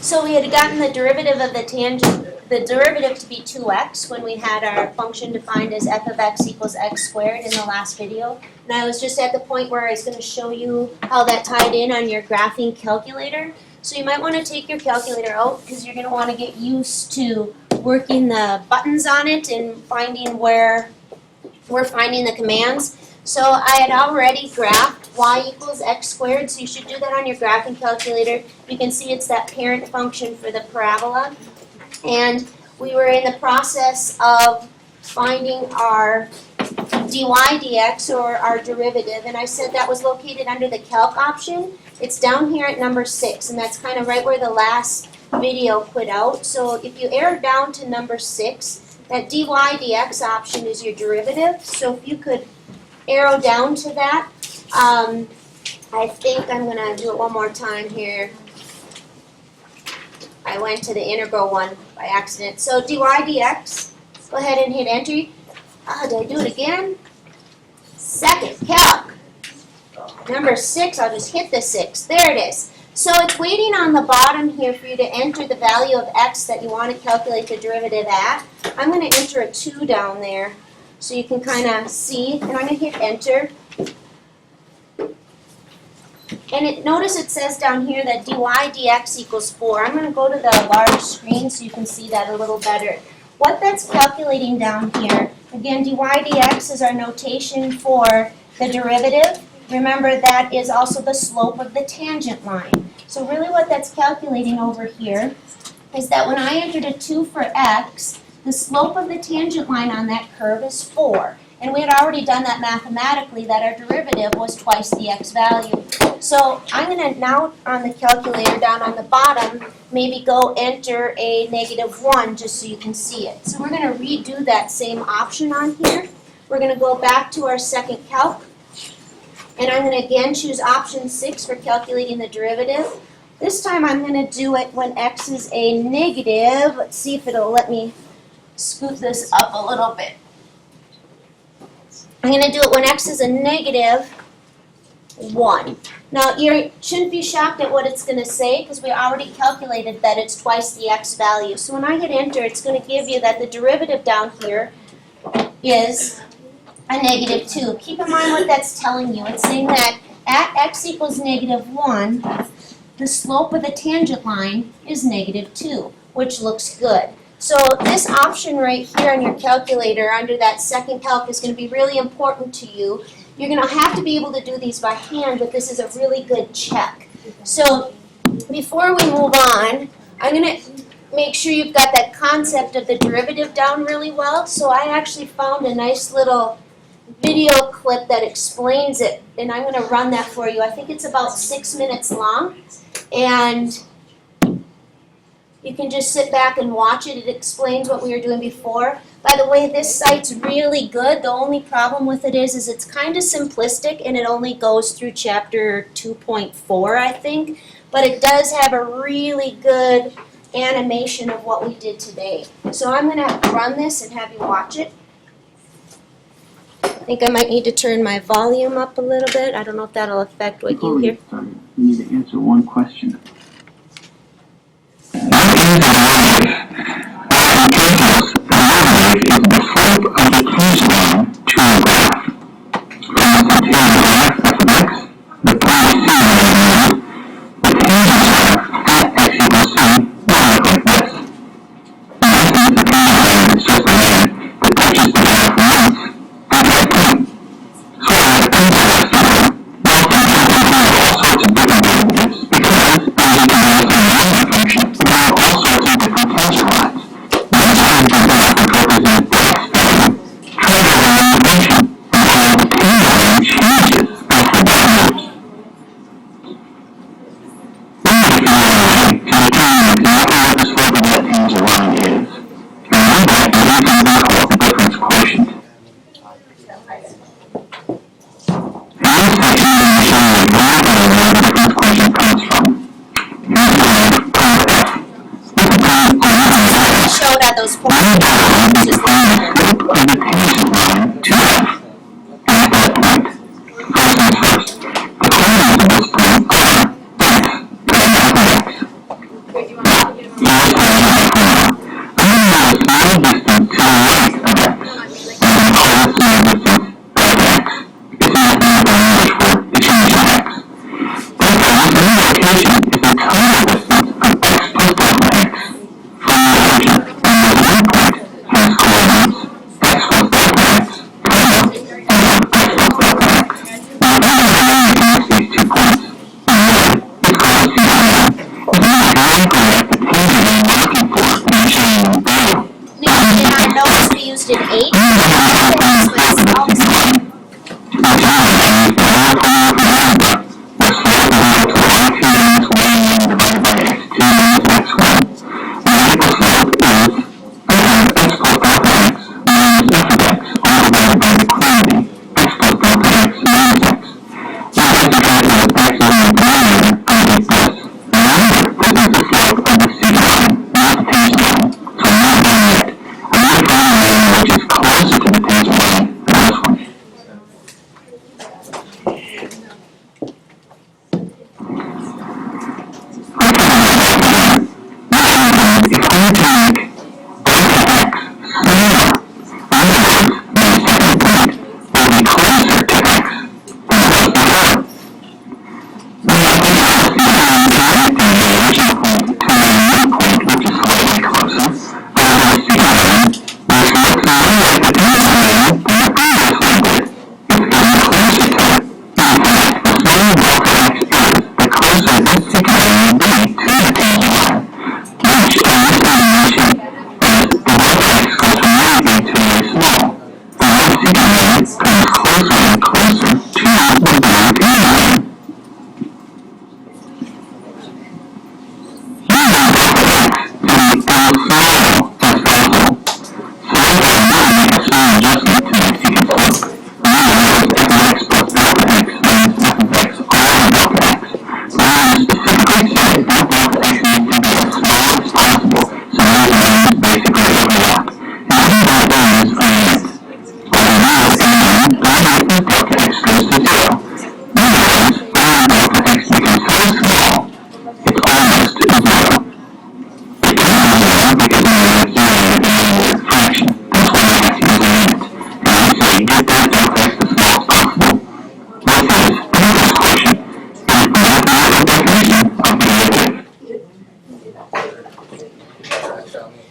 So we had gotten the derivative of the tangent, the derivative to be 2x when we had our function defined as f of x equals x squared in the last video. And I was just at the point where I was going to show you how that tied in on your graphing calculator. So you might want to take your calculator out because you're going to want to get used to working the buttons on it and finding where we're finding the commands. So I had already graphed y equals x squared, so you should do that on your graphing calculator. You can see it's that parent function for the parabola. And we were in the process of finding our dy dx, or our derivative, and I said that was located under the calc option. It's down here at number 6, and that's kind of right where the last video put out. So if you arrow down to number 6, that dy dx option is your derivative. So if you could arrow down to that. I think I'm going to do it one more time here. I went to the integral one by accident. So dy dx, go ahead and hit enter. Did I do it again? Second, calc. Number 6, I'll just hit the 6. There it is. So it's waiting on the bottom here for you to enter the value of x that you want to calculate the derivative at. I'm going to enter a 2 down there so you can kind of see, and I'm going to hit enter. And notice it says down here that dy dx equals 4. I'm going to go to the large screen so you can see that a little better. What that's calculating down here, again, dy dx is our notation for the derivative. Remember, that is also the slope of the tangent line. So really what that's calculating over here is that when I entered a 2 for x, the slope of the tangent line on that curve is 4. And we had already done that mathematically, that our derivative was twice the x value. So I'm going to now, on the calculator down on the bottom, maybe go enter a -1 just so you can see it. So we're going to redo that same option on here. We're going to go back to our second calc. And I'm going to again choose option 6 for calculating the derivative. This time I'm going to do it when x is a negative. Let's see if it'll let me scoot this up a little bit. I'm going to do it when x is a -1. Now, you shouldn't be shocked at what it's going to say because we already calculated that it's twice the x value. So when I hit enter, it's going to give you that the derivative down here is a -2. Keep in mind what that's telling you. It's saying that at x equals -1, the slope of the tangent line is -2, which looks good. So this option right here on your calculator under that second calc is going to be really important to you. You're going to have to be able to do these by hand, but this is a really good check. So before we move on, I'm going to make sure you've got that concept of the derivative down really well. So I actually found a nice little video clip that explains it, and I'm going to run that for you. I think it's about 6 minutes long, and you can just sit back and watch it. It explains what we were doing before. By the way, this site's really good. The only problem with it is it's kind of simplistic, and it only goes through chapter 2.4, I think, but it does have a really good animation of what we did today. So I'm going to run this and have you watch it. I think I might need to turn my volume up a little bit. I don't know if that'll affect what you hear. We need to answer one question. What is the slope of the tangent line to a graph? From the tangent graph f of x, the point C the tangent graph at x equals c will look like this. In essence, the tangent line is just a line that touches the graph once at that point. So that's interesting. Well, we can do all sorts of different derivatives because, as you can do with the line function, there are all sorts of different tangent lines. Let's try to represent the x value, trivial information, and how the tangent line changes after that moves. Then we can determine exactly what the slope of that tangent line is. And do that using what's called the difference quotient. Showed at those points. The slope of the tangent line to f at that point. First things first, the coordinates of this point are x and f of x. graph the tangent I'm looking for and showing in blue. In our notes, we used an 8. This is the slope of the line. Now, I use the alpha alpha, the slope of x y2 minus 1 divided by x2 minus x1. The radical slope is x plus delta x minus f of x all divided by the quantity x plus delta x minus x. Now, as you calculate x in the denominator, I get this. Remember, this is the slope of the c line, not the tangent line, so I'm not done yet. I'm going to find a line which is closer to the tangent line than this one.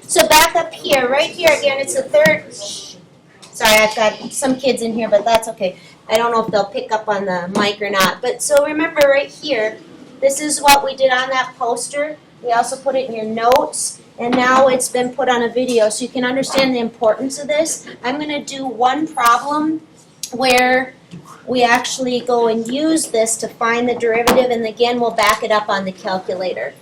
So back up here, right here again, it's the third. Sorry, I've got some kids in here, but that's okay. I don't know if they'll pick up on the mic or not. But so remember right here, this is what we did on that poster. We also put it in your notes, and now it's been put on a video so you can understand the importance of this. I'm going to do one problem where we actually go and use this to find the derivative, and again, we'll back it up on the calculator.